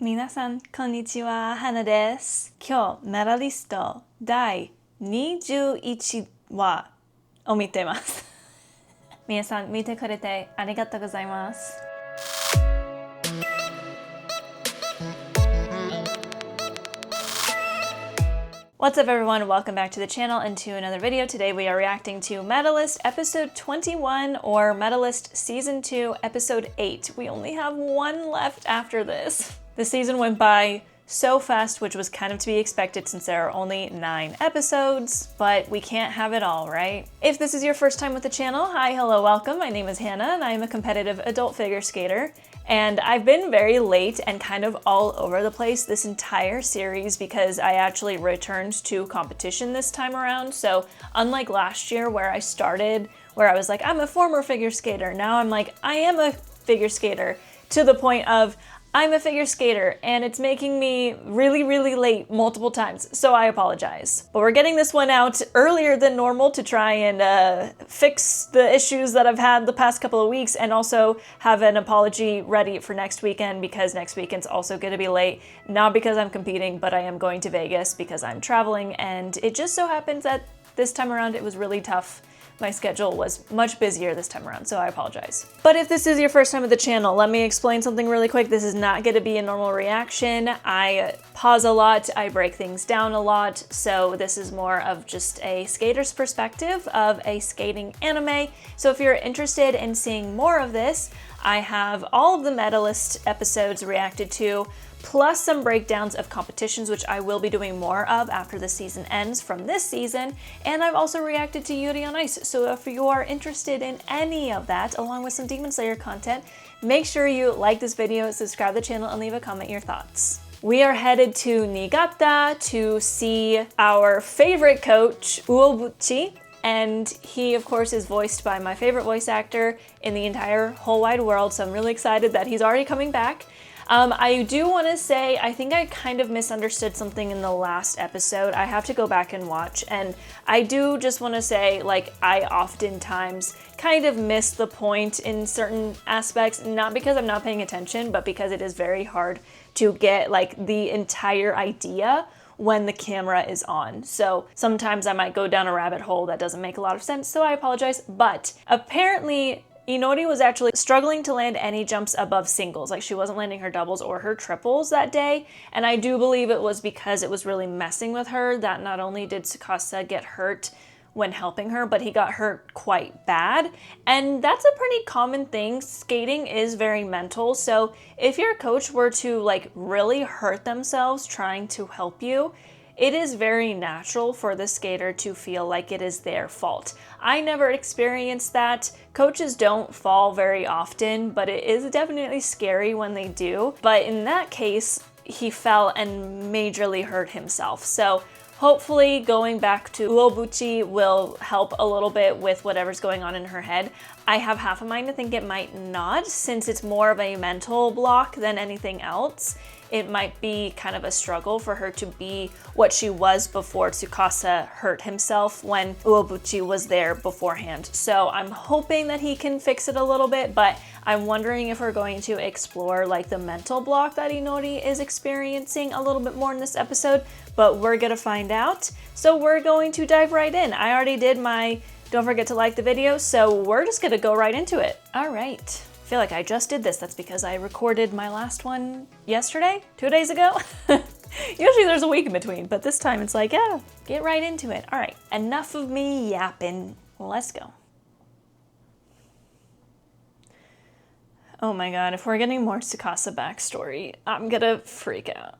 皆さん、こんにちは。花です。今日、メダリスト第21話を見てます。皆さん、見てくれてありがとうございます。What's up everyone, welcome back to the channel and to another video. Today we are reacting to Medalist episode 21 or Medalist season 2 episode 8. We only have one left after this. The season went by so fast, which was kind of to be expected since there are only 9 episodes, but we can't have it all, right? If this is your first time with the channel, hi, hello, welcome. My name is Hannah and I am a competitive adult figure skater. And I've been very late and kind of all over the place this entire series because I actually returned to competition this time around. So unlike last year where I started, where I was like, I'm a former figure skater. Now I'm like, I am a figure skater, to the point of I'm a figure skater and it's making me really late multiple times, so I apologize. But we're getting this one out earlier than normal to try and fix the issues that I've had the past couple of weeks and also have an apology ready for next weekend because next weekend's also gonna be late. Not because I'm competing, but I am going to Vegas because I'm traveling, and it just so happens that this time around it was really tough. My schedule was much busier this time around, so I apologize. But if this is your first time at the channel, let me explain something really quick. This is not going to be a normal reaction. I pause a lot, I break things down a lot, so this is more of just a skater's perspective of a skating anime. So if you're interested in seeing more of this, I have all of the Medalist episodes reacted to, plus some breakdowns of competitions, which I will be doing more of after the season ends from this season. And I've also reacted to Yuri on Ice. So if you are interested in any of that, along with some Demon Slayer content, make sure you like this video, subscribe to the channel, and leave a comment your thoughts. We are headed to Niigata to see our favorite coach, Uobuchi. And he, of course, is voiced by my favorite voice actor in the entire whole wide world. So I'm really excited that he's already coming back. I do want to say, I think I kind of misunderstood something in the last episode. I have to go back and watch, and I do just want to say, like, I oftentimes kind of miss the point in certain aspects, not because I'm not paying attention, but because it is very hard to get, like, the entire idea when the camera is on. So sometimes I might go down a rabbit hole that doesn't make a lot of sense, so I apologize. But apparently Inori was actually struggling to land any jumps above singles. Like, she wasn't landing her doubles or her triples that day. And I do believe it was because it was really messing with her that not only did Tsukasa get hurt when helping her, but he got hurt quite bad. And that's a pretty common thing. Skating is very mental. So if your coach were to like really hurt themselves trying to help you, it is very natural for the skater to feel like it is their fault. I never experienced that. Coaches don't fall very often, but it is definitely scary when they do. But in that case, he fell and majorly hurt himself. So hopefully going back to Uobuchi will help a little bit with whatever's going on in her head. I have half a mind to think it might not, since it's more of a mental block than anything else. It might be kind of a struggle for her to be what she was before Tsukasa hurt himself when Uobuchi was there beforehand. So I'm hoping that he can fix it a little bit, but I'm wondering if we're going to explore like the mental block that Inori is experiencing a little bit more in this episode, but we're gonna find out. So we're going to dive right in. I already did my don't forget to like the video, so we're just gonna go right into it. All right. I feel like I just did this. That's because I recorded my last one yesterday, 2 days ago. Usually there's a week in between, but this time it's like, yeah, get right into it. All right, enough of me yapping. Let's go. Oh my god, if we're getting more Tsukasa backstory, I'm gonna freak out.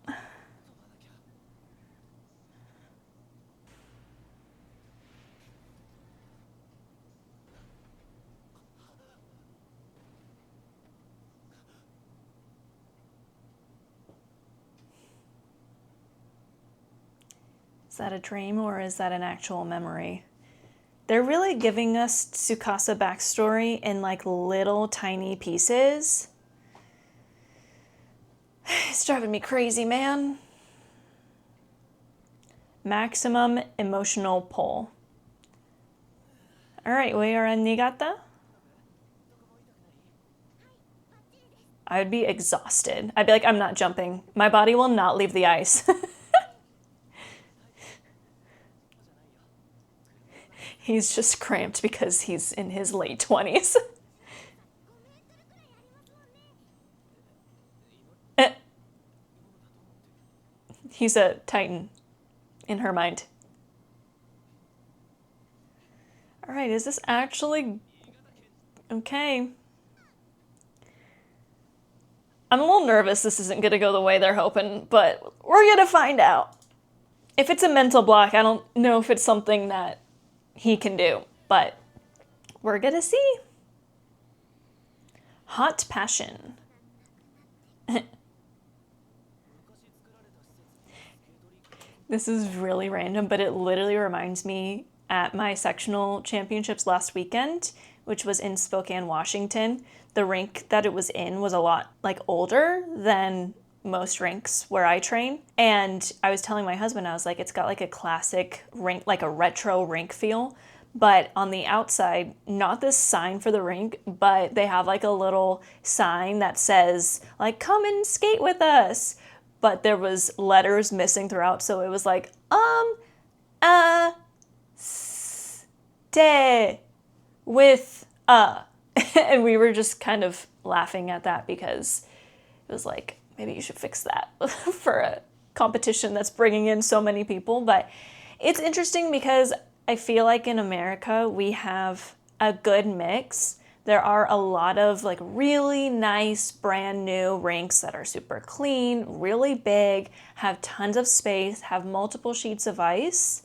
Is that a dream or is that an actual memory? They're really giving us Tsukasa backstory in like little tiny pieces. It's driving me crazy, man. Maximum emotional pull. All right, we are in Niigata. I would be exhausted. I'd be like, I'm not jumping. My body will not leave the ice. He's just cramped because he's in his late 20s. He's a titan in her mind. All right, is this actually okay? I'm a little nervous this isn't gonna go the way they're hoping, but we're gonna find out. If it's a mental block, I don't know if it's something that he can do, but we're gonna see. Hot passion. This is really random, but it literally reminds me at my sectional championships last weekend, which was in Spokane, Washington. The rink that it was in was a lot like older than most rinks where I train. And I was telling my husband, I was like, it's got like a classic rink, like a retro rink feel. But on the outside, not this sign for the rink, but they have like a little sign that says like, come and skate with us. But there was letters missing throughout. So it was like, stay with, and we were just kind of laughing at that because it was like, maybe you should fix that for a competition that's bringing in so many people. But it's interesting because I feel like in America, we have a good mix. There are a lot of like really nice brand new rinks that are super clean, really big, have tons of space, have multiple sheets of ice.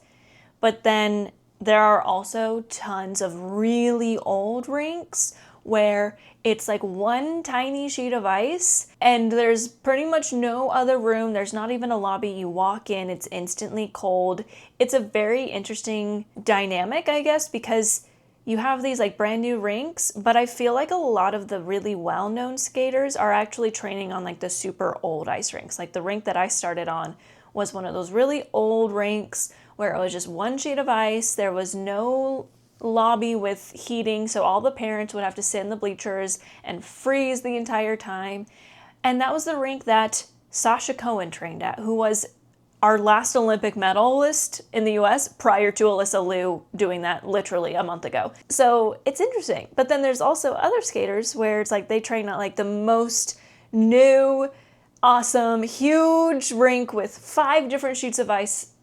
But then there are also tons of really old rinks where it's like one tiny sheet of ice and there's pretty much no other room. There's not even a lobby. You walk in, it's instantly cold. It's a very interesting dynamic, I guess, because you have these like brand new rinks, but I feel like a lot of the really well-known skaters are actually training on like the super old ice rinks. Like the rink that I started on was one of those really old rinks where it was just one sheet of ice. There was no lobby with heating, so all the parents would have to sit in the bleachers and freeze the entire time. And that was the rink that Sasha Cohen trained at, who was our last Olympic medalist in the US prior to Alyssa Liu doing that literally a month ago. So it's interesting. But then there's also other skaters where it's like they train at like the most new, awesome, huge rink with 5 different sheets of ice.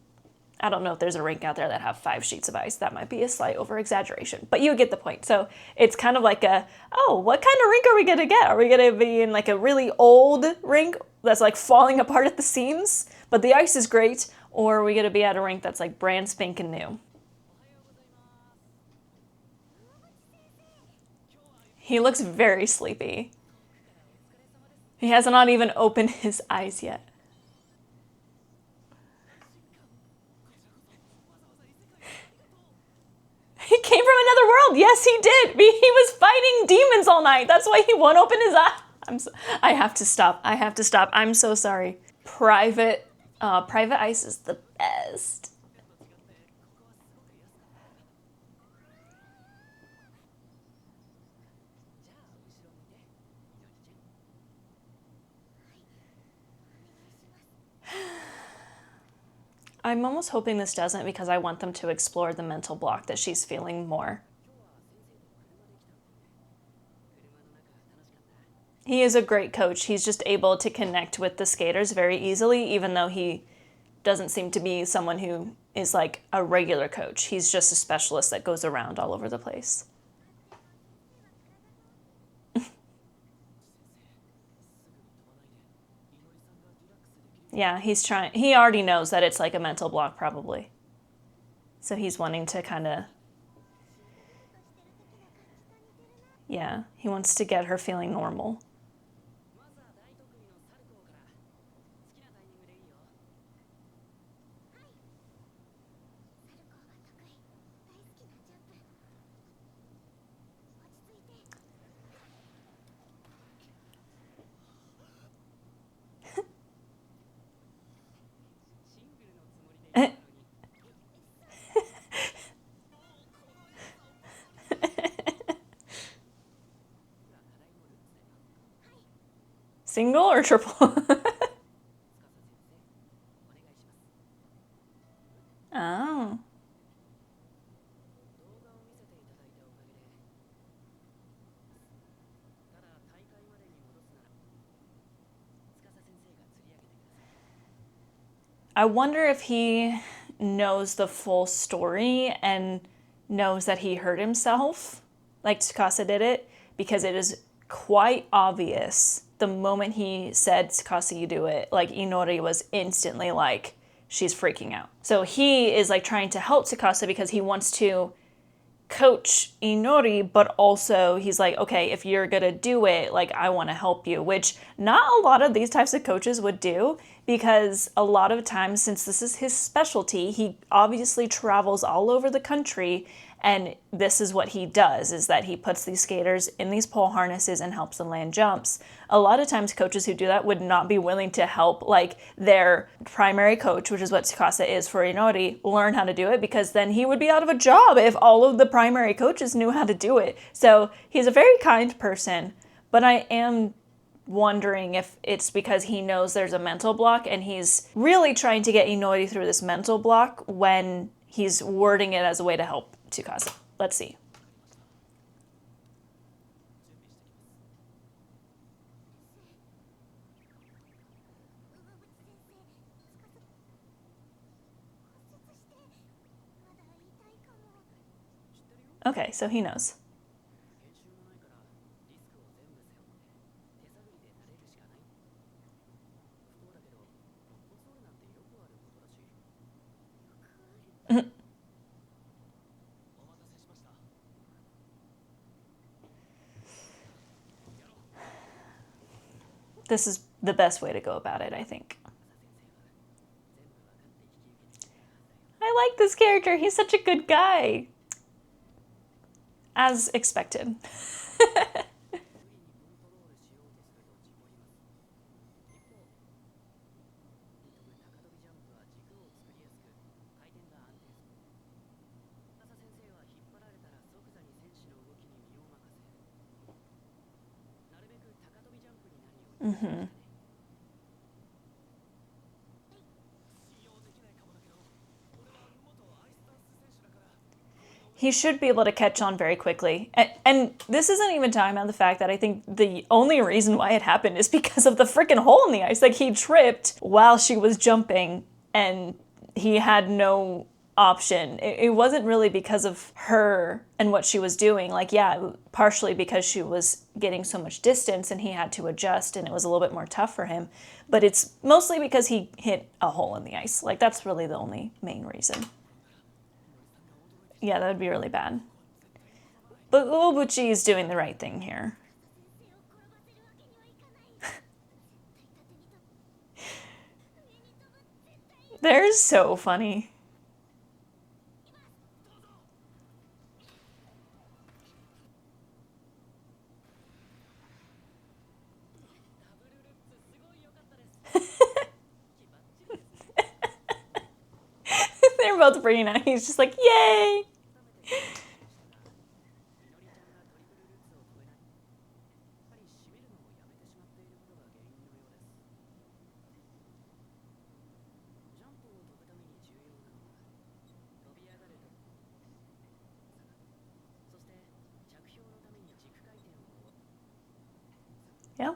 I don't know if there's a rink out there that have 5 sheets of ice. That might be a slight over-exaggeration, but you get the point. So it's kind of like a, oh, what kind of rink are we gonna get? Are we gonna be in like a really old rink that's like falling apart at the seams, but the ice is great? Or are we gonna be at a rink that's like brand spanking new? He looks very sleepy. He has not even opened his eyes yet. He came from another world. Yes, he did. He was fighting demons all night. That's why he won't open his eyes. I have to stop. I have to stop. I'm so sorry. Private ice is the best. I'm almost hoping this doesn't because I want them to explore the mental block that she's feeling more. He is a great coach. He's just able to connect with the skaters very easily, even though he doesn't seem to be someone who is like a regular coach. He's just a specialist that goes around all over the place. Yeah, he already knows that it's like a mental block probably. So he's wanting to kind of, yeah, he wants to get her feeling normal. Single or triple? Oh. I wonder if he knows the full story and knows that he hurt himself, like Tsukasa did it, because it is quite obvious the moment he said, Tsukasa, you do it, like Inori was instantly like, she's freaking out. So he is like trying to help Tsukasa because he wants to coach Inori, but also he's like, okay, if you're gonna do it, like I want to help you, which not a lot of these types of coaches would do, because a lot of times, since this is his specialty, he obviously travels all over the country, and this is what he does, is that he puts these skaters in these pole harnesses and helps them land jumps. A lot of times coaches who do that would not be willing to help like their primary coach, which is what Tsukasa is for Inori, learn how to do it, because then he would be out of a job if all of the primary coaches knew how to do it. So he's a very kind person, but I am wondering if it's because he knows there's a mental block and he's really trying to get Inori through this mental block when he's wording it as a way to help Tsukasa. Let's see. Okay, so he knows. This is the best way to go about it, I think. I like this character. He's such a good guy. As expected. Mm-hmm. He should be able to catch on very quickly. And this isn't even talking about the fact that I think the only reason why it happened is because of the freaking hole in the ice. Like, he tripped while she was jumping and he had no option. It wasn't really because of her and what she was doing. Like, yeah, partially because she was getting so much distance and he had to adjust and it was a little bit more tough for him. But it's mostly because he hit a hole in the ice. Like, that's really the only main reason. Yeah, that would be really bad. But Uobuchi is doing the right thing here. They're so funny. They're both bringing out. He's just like, yay! Yeah.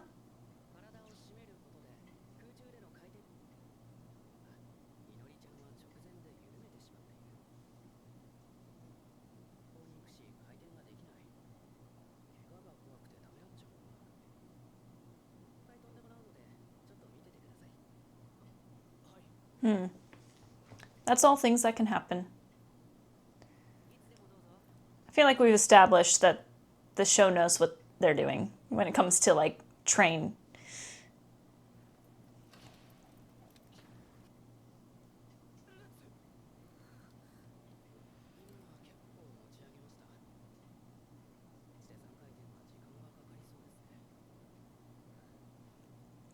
That's all things that can happen. I feel like we've established that the show knows what they're doing when it comes to, like, train.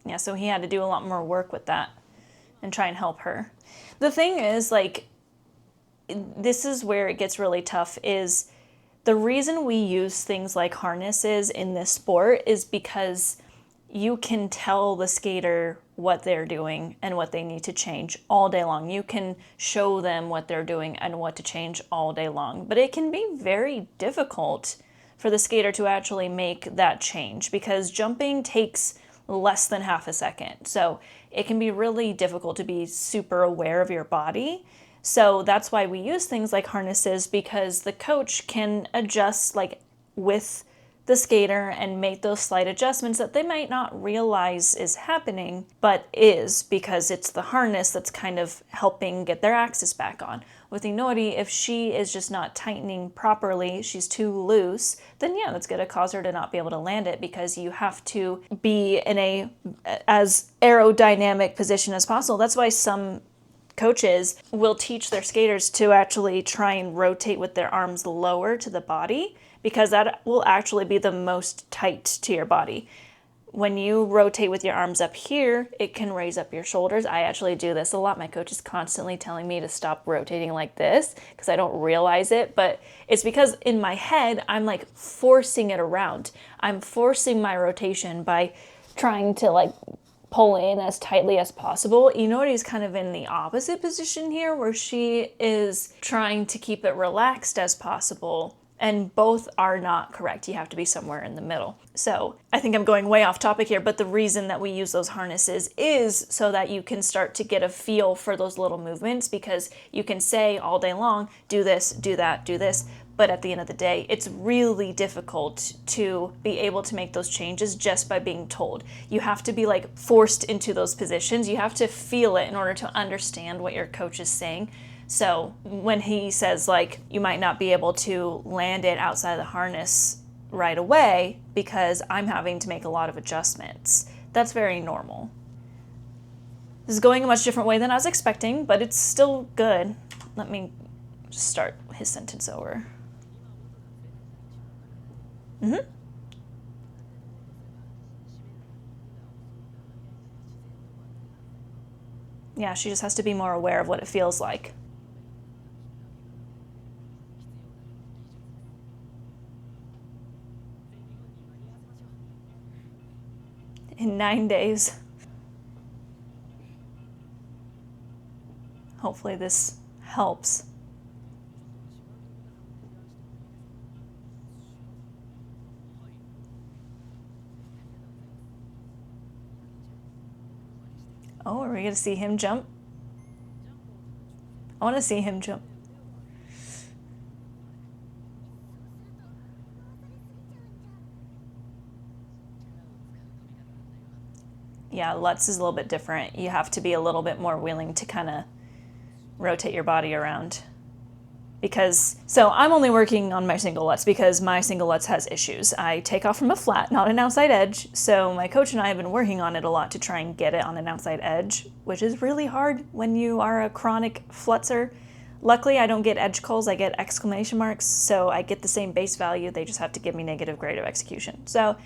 Yeah, so he had to do a lot more work with that and try and help her. The thing is, like, this is where it gets really tough, is the reason we use things like harnesses in this sport is because you can tell the skater what they're doing and what they need to change all day long. You can show them what they're doing and what to change all day long. But it can be very difficult for the skater to actually make that change because jumping takes less than half a second. So it can be really difficult to be super aware of your body. So that's why we use things like harnesses, because the coach can adjust like with the skater and make those slight adjustments that they might not realize is happening, but is, because it's the harness that's kind of helping get their axis back on. With Inori, if she is just not tightening properly, she's too loose, then yeah, that's going to cause her to not be able to land it, because you have to be in a as aerodynamic position as possible. That's why some coaches will teach their skaters to actually try and rotate with their arms lower to the body, because that will actually be the most tight to your body. When you rotate with your arms up here, it can raise up your shoulders. I actually do this a lot. My coach is constantly telling me to stop rotating like this because I don't realize it, but it's because in my head, I'm like forcing it around. I'm forcing my rotation by trying to like pull in as tightly as possible. Inori is kind of in the opposite position here, where she is trying to keep it relaxed as possible. And both are not correct. You have to be somewhere in the middle. So I think I'm going way off topic here, but the reason that we use those harnesses is so that you can start to get a feel for those little movements, because you can say all day long, do this, do that, do this. But at the end of the day, it's really difficult to be able to make those changes just by being told. You have to be like forced into those positions. You have to feel it in order to understand what your coach is saying. So when he says like, you might not be able to land it outside of the harness right away because I'm having to make a lot of adjustments, that's very normal. This is going a much different way than I was expecting, but it's still good. Let me just start his sentence over. Yeah, she just has to be more aware of what it feels like. In 9 days. Hopefully this helps. Oh, are we going to see him jump? I want to see him jump. Yeah, Lutz is a little bit different. You have to be a little bit more willing to kind of rotate your body around. So I'm only working on my single Lutz because my single Lutz has issues. I take off from a flat, not an outside edge. So my coach and I have been working on it a lot to try and get it on an outside edge, which is really hard when you are a chronic flutzer. Luckily, I don't get edge calls, I get exclamation marks, so I get the same base value. They just have to give me negative grade of execution. So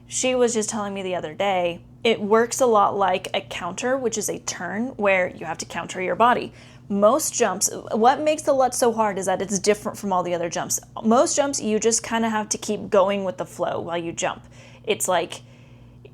she was just telling me the other day, it works a lot like a counter, which is a turn where you have to counter your body. Most jumps, what makes the Lutz so hard is that it's different from all the other jumps. Most jumps, you just kind of have to keep going with the flow while you jump. It's like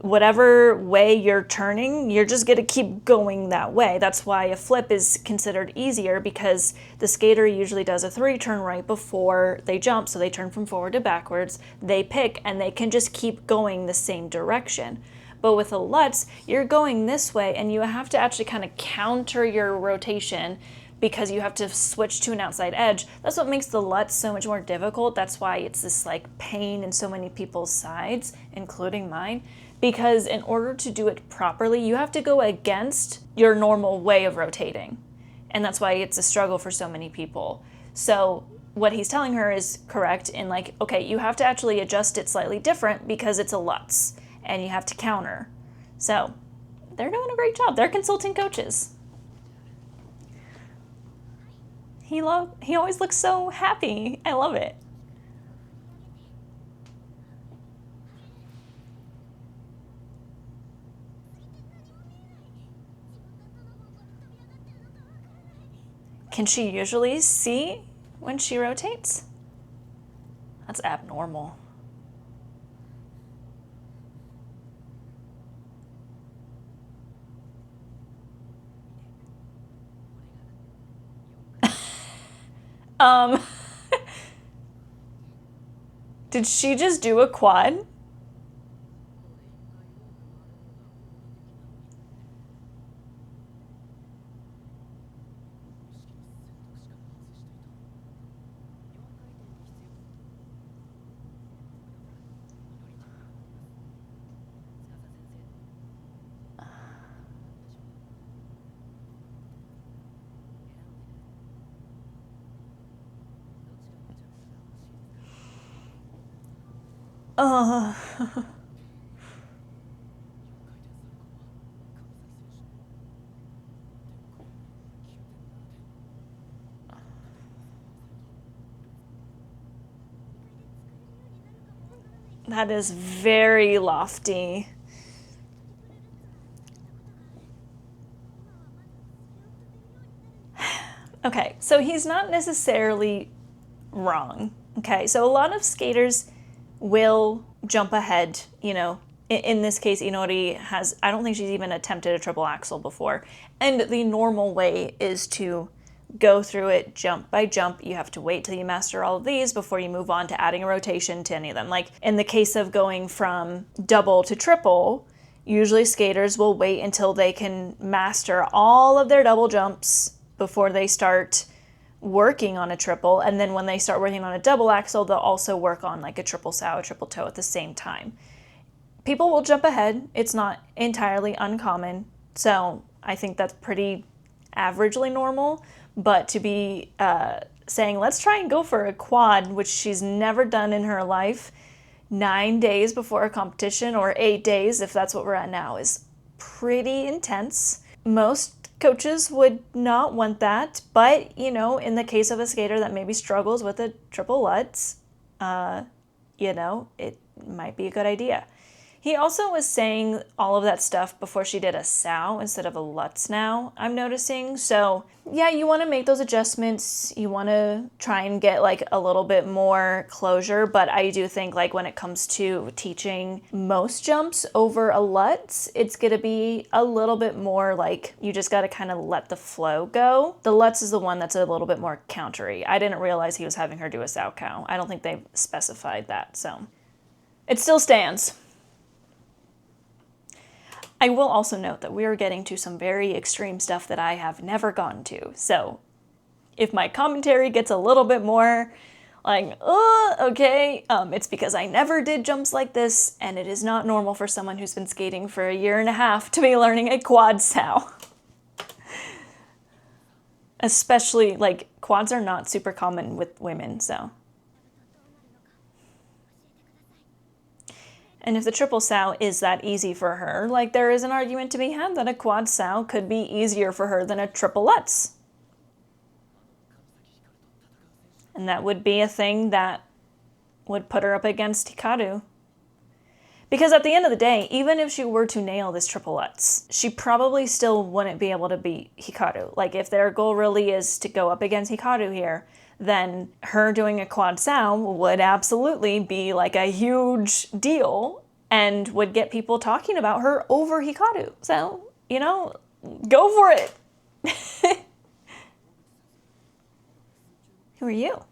whatever way you're turning, you're just going to keep going that way. That's why a flip is considered easier, because the skater usually does a 3-turn right before they jump. So they turn from forward to backwards, they pick, and they can just keep going the same direction. But with a Lutz, you're going this way and you have to actually kind of counter your rotation because you have to switch to an outside edge. That's what makes the Lutz so much more difficult. That's why it's this like pain in so many people's sides, including mine, because in order to do it properly, you have to go against your normal way of rotating. And that's why it's a struggle for so many people. So what he's telling her is correct in like, okay, you have to actually adjust it slightly different because it's a Lutz. And you have to counter. So they're doing a great job. They're consulting coaches. He always looks so happy. I love it. Can she usually see when she rotates? That's abnormal. Did she just do a quad? That is very lofty. Okay, so he's not necessarily wrong. Okay, so a lot of skaters will jump ahead, you know. In this case, Inori has, I don't think she's even attempted a triple axel before. And the normal way is to go through it jump by jump. You have to wait till you master all of these before you move on to adding a rotation to any of them. Like in the case of going from double to triple, usually skaters will wait until they can master all of their double jumps before they start working on a triple. And then when they start working on a double axel, they'll also work on like a triple sow, a triple toe at the same time. People will jump ahead. It's not entirely uncommon. So I think that's pretty averagely normal. But to be saying, let's try and go for a quad, which she's never done in her life, 9 days before a competition, or 8 days, if that's what we're at now, is pretty intense. Most coaches would not want that. But, you know, in the case of a skater that maybe struggles with a triple Lutz, you know, it might be a good idea. He also was saying all of that stuff before she did a sow instead of a Lutz now, I'm noticing. So yeah, you want to make those adjustments. You want to try and get like a little bit more closure. But I do think like when it comes to teaching most jumps over a Lutz, it's going to be a little bit more like you just got to kind of let the flow go. The Lutz is the one that's a little bit more countery. I didn't realize he was having her do a sow cow. I don't think they specified that. So it still stands. I will also note that we are getting to some very extreme stuff that I have never gotten to. So if my commentary gets a little bit more like, okay, it's because I never did jumps like this, and it is not normal for someone who's been skating for 1.5 years to be learning a quad sow. Especially, like, quads are not super common with women, so. And if the triple sow is that easy for her, like there is an argument to be had that a quad sow could be easier for her than a triple Lutz. And that would be a thing that would put her up against Hikaru. Because at the end of the day, even if she were to nail this triple Lutz, she probably still wouldn't be able to beat Hikaru. Like if their goal really is to go up against Hikaru here, then her doing a quad sow would absolutely be like a huge deal and would get people talking about her over Hikaru. So, you know, go for it. Who are you?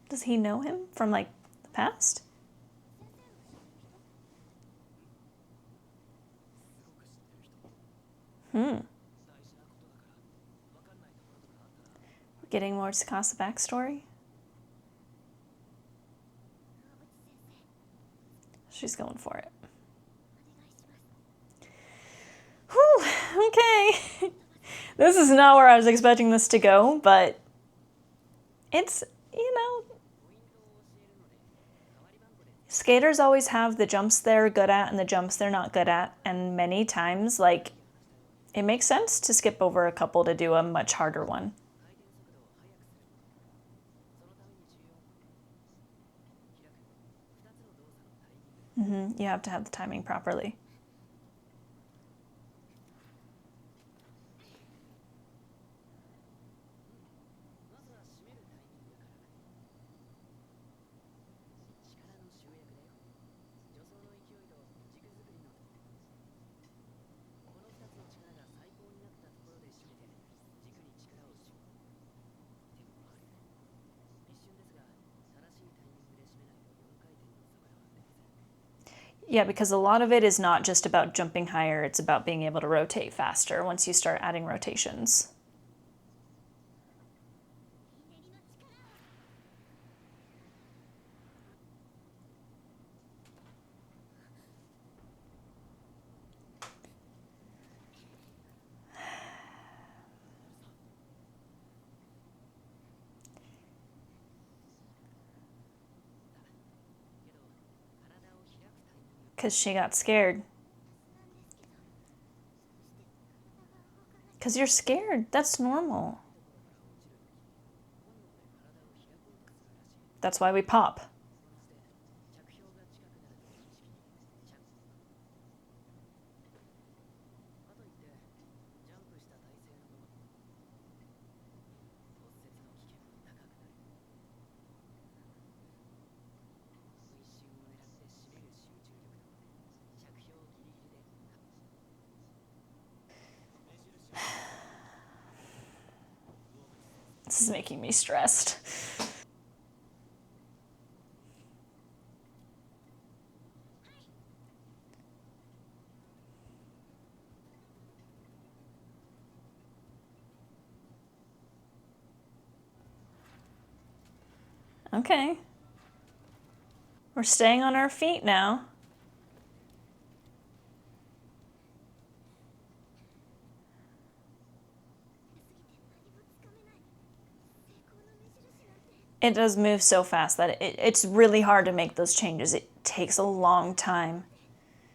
Does he know him from like the past? We're getting more Tsukasa backstory. She's going for it. Whew, okay. This is not where I was expecting this to go, but it's, you know, skaters always have the jumps they're good at and the jumps they're not good at, and many times, like, it makes sense to skip over a couple to do a much harder one. You have to have the timing properly. Yeah, because a lot of it is not just about jumping higher, it's about being able to rotate faster once you start adding rotations. Because she got scared. Because you're scared. That's normal. That's why we pop. This is making me stressed. Okay. We're staying on our feet now. It does move so fast that it's really hard to make those changes. It takes a long time.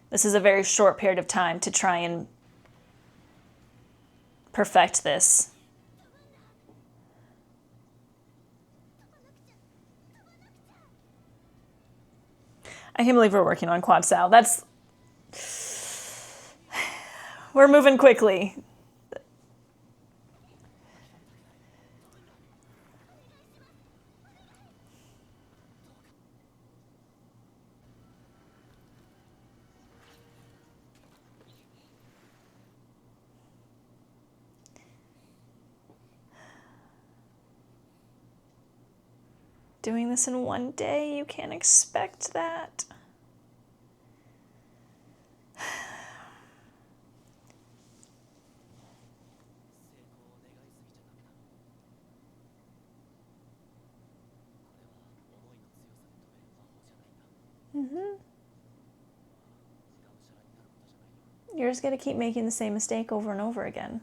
This is a very short period of time to try and perfect this. I can't believe we're working on quad sal. We're moving quickly. Doing this in one day, you can't expect that. You're just gonna keep making the same mistake over and over again.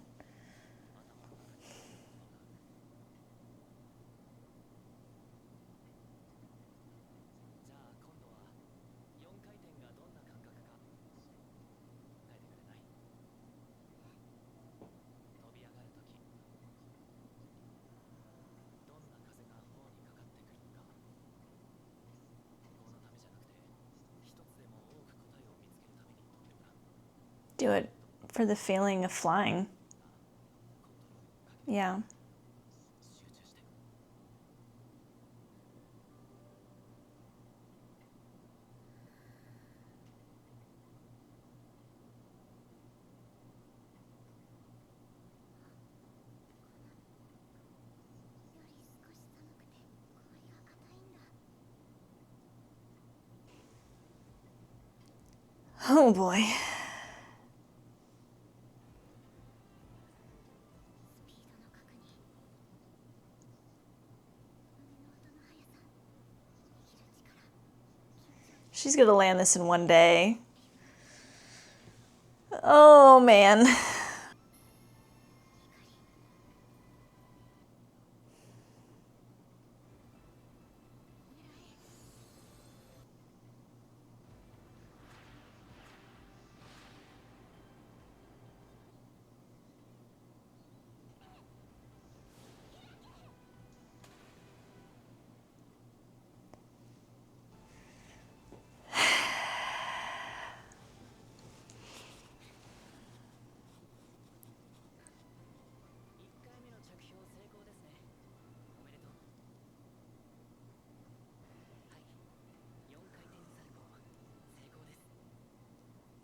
Do it for the feeling of flying. Yeah. Oh boy. She's gonna land this in one day. Oh man.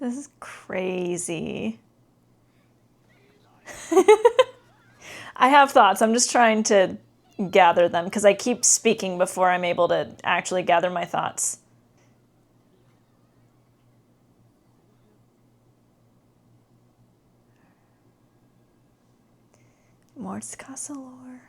This is crazy. I have thoughts. I'm just trying to gather them because I keep speaking before I'm able to actually gather my thoughts. Mordskasalor.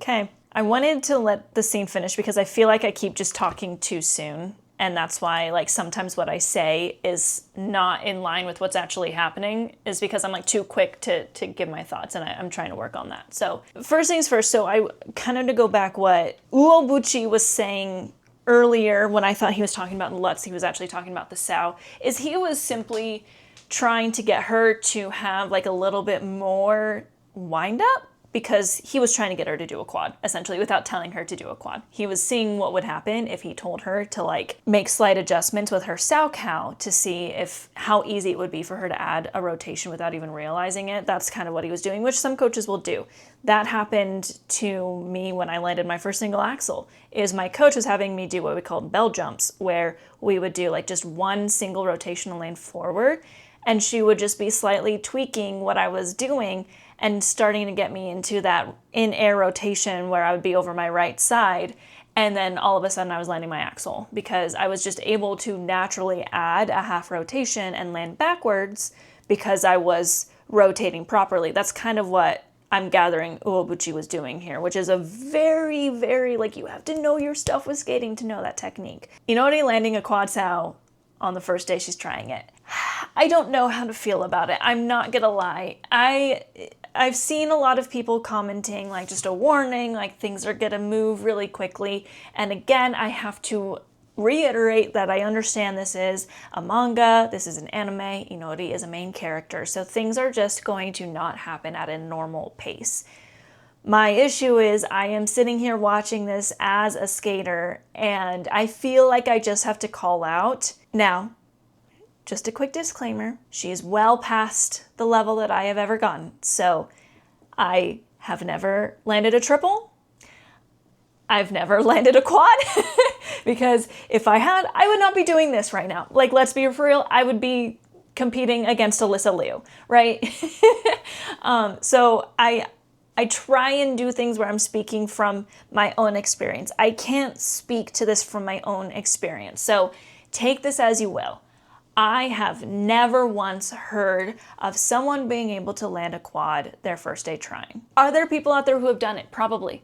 Okay. I wanted to let the scene finish because I feel like I keep just talking too soon. And that's why, like, sometimes what I say is not in line with what's actually happening, is because I'm, like, too quick to give my thoughts, and I'm trying to work on that. So first things first, so I kind of to go back what Uobuchi was saying earlier when I thought he was talking about Lutz, he was actually talking about the sow, is he was simply trying to get her to have, like, a little bit more wind up, because he was trying to get her to do a quad, essentially, without telling her to do a quad. He was seeing what would happen if he told her to, like, make slight adjustments with her sow cow to see how easy it would be for her to add a rotation without even realizing it. That's kind of what he was doing, which some coaches will do. That happened to me when I landed my first single axel, is my coach was having me do what we called bell jumps, where we would do, like, just one single rotation and land forward, and she would just be slightly tweaking what I was doing and starting to get me into that in-air rotation where I would be over my right side. And then all of a sudden I was landing my axel because I was just able to naturally add a half rotation and land backwards because I was rotating properly. That's kind of what I'm gathering Uobuchi was doing here, which is a very, very, like, you have to know your stuff with skating to know that technique. Inori landing a quad sow on the first day she's trying it. I don't know how to feel about it. I'm not gonna lie. I've seen a lot of people commenting, like, just a warning, like, things are gonna move really quickly. And again, I have to reiterate that I understand this is a manga, this is an anime, Inori is a main character, so things are just going to not happen at a normal pace. My issue is I am sitting here watching this as a skater, and I feel like I just have to call out. Now, just a quick disclaimer, she's well past the level that I have ever gotten. So I have never landed a triple. I've never landed a quad because if I had, I would not be doing this right now. Like, let's be for real, I would be competing against Alyssa Liu, right? So I try and do things where I'm speaking from my own experience. I can't speak to this from my own experience. So take this as you will. I have never once heard of someone being able to land a quad their first day trying. Are there people out there who have done it? Probably.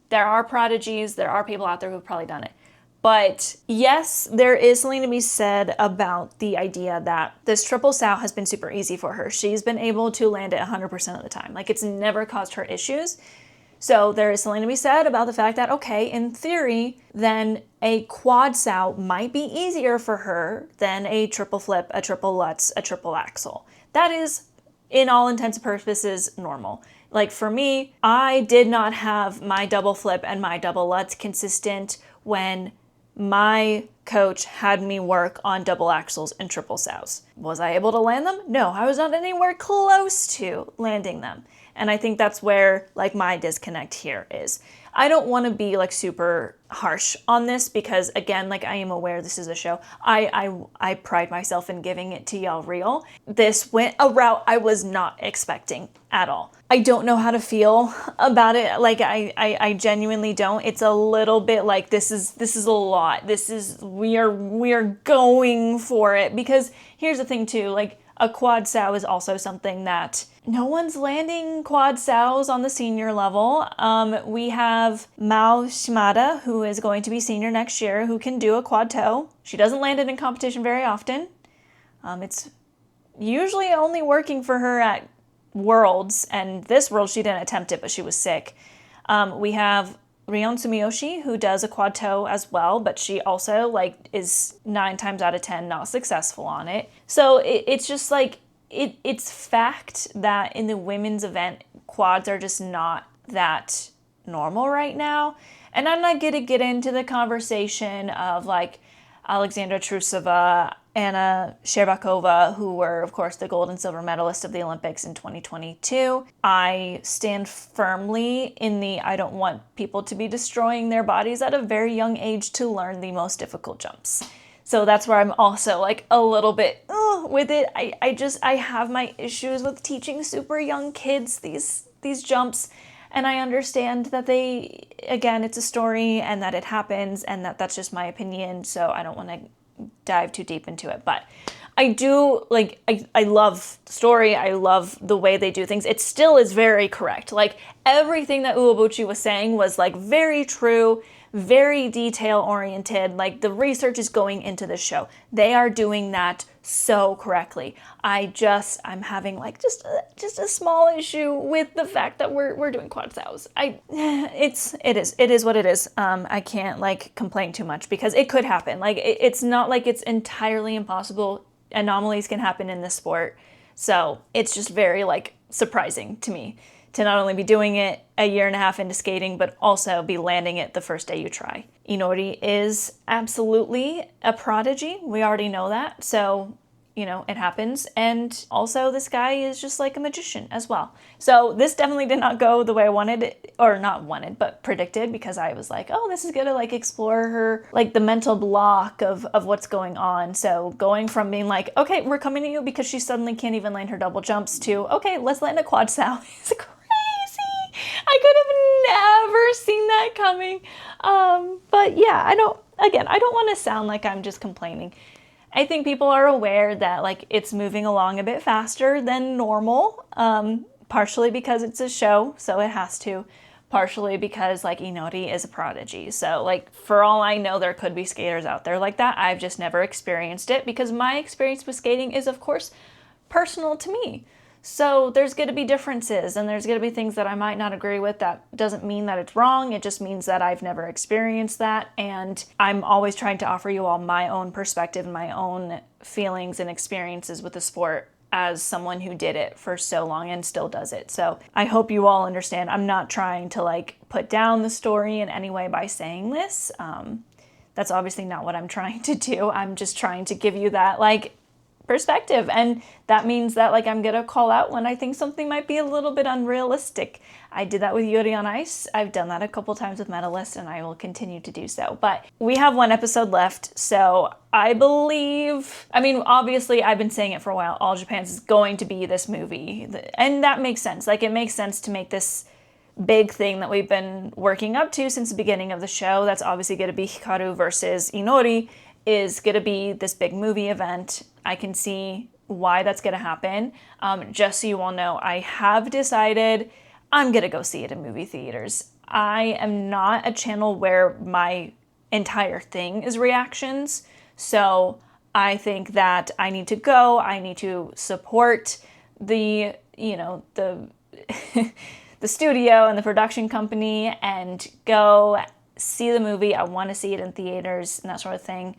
There are prodigies, there are people out there who have probably done it. But yes, there is something to be said about the idea that this triple sow has been super easy for her. She's been able to land it 100% of the time. Like, it's never caused her issues. So there is something to be said about the fact that, okay, in theory, then a quad sow might be easier for her than a triple flip, a triple Lutz, a triple axel. That is, in all intents and purposes, normal. Like, for me, I did not have my double flip and my double Lutz consistent when my coach had me work on double axels and triple sows. Was I able to land them? No, I was not anywhere close to landing them. And I think that's where, like, my disconnect here is. I don't want to be, like, super harsh on this because, again, like, I am aware this is a show. I pride myself in giving it to y'all real. This went a route I was not expecting at all. I don't know how to feel about it. Like, I genuinely don't. It's a little bit like this is a lot. We are going for it, because here's the thing too, like, a quad sow is also something that no one's landing quad sows on the senior level. We have Mao Shimada, who is going to be senior next year, who can do a quad toe. She doesn't land it in competition very often. It's usually only working for her at Worlds, and this World she didn't attempt it, but she was sick. We have Rion Sumiyoshi, who does a quad toe as well, but she also, like, is 9 times out of 10 not successful on it. So it's just like, it's fact that in the women's event, quads are just not that normal right now. And I'm not gonna get into the conversation of, like, Alexandra Trusova, Anna Sherbakova, who were, of course, the gold and silver medalists of the Olympics in 2022. I stand firmly in I don't want people to be destroying their bodies at a very young age to learn the most difficult jumps. So that's where I'm also, like, a little bit with it. I have my issues with teaching super young kids these jumps. And I understand that again, it's a story and that it happens and that's just my opinion. So I don't want to dive too deep into it. But I do, like, I love the story. I love the way they do things. It still is very correct. Like, everything that Uebuchi was saying was, like, very true, very detail-oriented. Like, the research is going into the show. They are doing that so correctly. I'm having, like, just a small issue with the fact that we're doing quad sows. It is what it is. I can't, like, complain too much because it could happen. Like, it's not like it's entirely impossible. Anomalies can happen in this sport. So it's just very, like, surprising to me to not only be doing it a year and a half into skating, but also be landing it the first day you try. Inori is absolutely a prodigy. We already know that. So, you know, it happens. And also this guy is just like a magician as well. So this definitely did not go the way I wanted it, or not wanted, but predicted, because I was like, oh, this is gonna like explore her, like the mental block of what's going on. So going from being like, okay, we're coming to you because she suddenly can't even land her double jumps to, okay, let's land a quad sow. It's crazy. I could have never seen that coming. But yeah, I don't want to sound like I'm just complaining. I think people are aware that like it's moving along a bit faster than normal, partially because it's a show, so it has to, partially because like Inori is a prodigy. So like for all I know, there could be skaters out there like that. I've just never experienced it because my experience with skating is of course personal to me. So there's going to be differences and there's going to be things that I might not agree with. That doesn't mean that it's wrong. It just means that I've never experienced that. And I'm always trying to offer you all my own perspective and my own feelings and experiences with the sport as someone who did it for so long and still does it. So I hope you all understand. I'm not trying to like put down the story in any way by saying this. That's obviously not what I'm trying to do. I'm just trying to give you that like perspective, and that means that like I'm gonna call out when I think something might be a little bit unrealistic. I did that with Yuri on Ice. I've done that a couple times with Medalist, and I will continue to do so. But we have one episode left, so I believe, I mean, obviously I've been saying it for a while, All Japan's is going to be this movie, and that makes sense. Like it makes sense to make this big thing that we've been working up to since the beginning of the show. That's obviously going to be Hikaru versus Inori, is going to be this big movie event. I can see why that's going to happen. Just so you all know, I have decided I'm going to go see it in movie theaters. I am not a channel where my entire thing is reactions. So I think that I need to go. I need to support the, you know, the the studio and the production company and go see the movie. I want to see it in theaters and that sort of thing.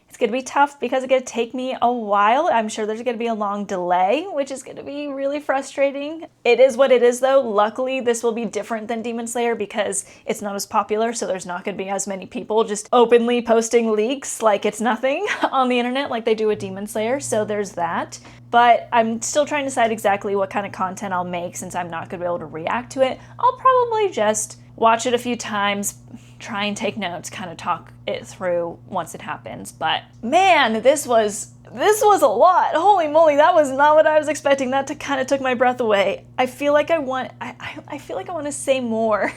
It's going to be tough because it's going to take me a while. I'm sure there's going to be a long delay, which is going to be really frustrating. It is what it is though. Luckily, this will be different than Demon Slayer because it's not as popular, so there's not going to be as many people just openly posting leaks like it's nothing on the internet like they do with Demon Slayer, so there's that. But I'm still trying to decide exactly what kind of content I'll make since I'm not going to be able to react to it. I'll probably just watch it a few times, try and take notes, kind of talk it through once it happens. But man, this was a lot. Holy moly, that was not what I was expecting. That kind of took my breath away. I feel like I want to say more,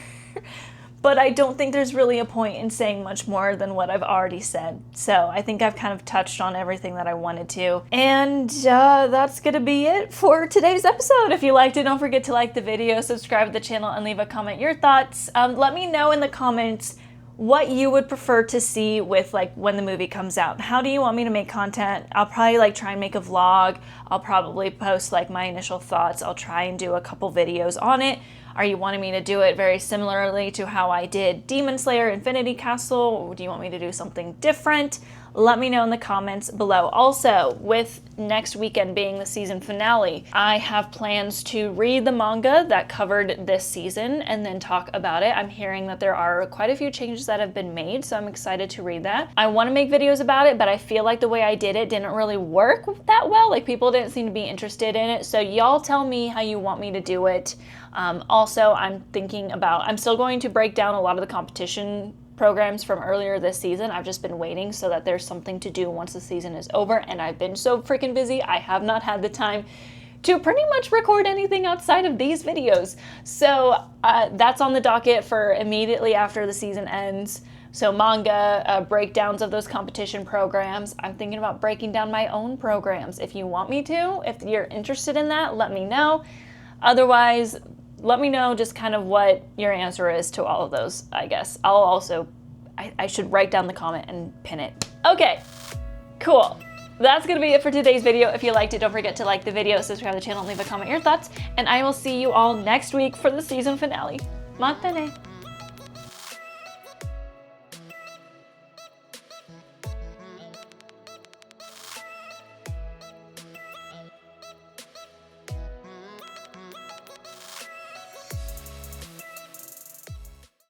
but I don't think there's really a point in saying much more than what I've already said. So I think I've kind of touched on everything that I wanted to. And that's gonna be it for today's episode. If you liked it, don't forget to like the video, subscribe to the channel, and leave a comment your thoughts. Let me know in the comments what you would prefer to see with like when the movie comes out. How do you want me to make content? I'll probably like try and make a vlog. I'll probably post like my initial thoughts. I'll try and do a couple videos on it. Are you wanting me to do it very similarly to how I did Demon Slayer Infinity Castle? Or do you want me to do something different? Let me know in the comments below. Also, with next weekend being the season finale, I have plans to read the manga that covered this season and then talk about it. I'm hearing that there are quite a few changes that have been made, so I'm excited to read that. I want to make videos about it, but I feel like the way I did it didn't really work that well. Like people didn't seem to be interested in it, so y'all tell me how you want me to do it. Also, I'm still going to break down a lot of the competition programs from earlier this season. I've just been waiting so that there's something to do once the season is over, and I've been so freaking busy, I have not had the time to pretty much record anything outside of these videos. So that's on the docket for immediately after the season ends. So manga, breakdowns of those competition programs. I'm thinking about breaking down my own programs. If you want me to, if you're interested in that, let me know. Otherwise, let me know just kind of what your answer is to all of those, I guess. I'll also, I should write down the comment and pin it. Okay, cool. That's gonna be it for today's video. If you liked it, don't forget to like the video, subscribe to the channel, and leave a comment your thoughts. And I will see you all next week for the season finale. Mata ne!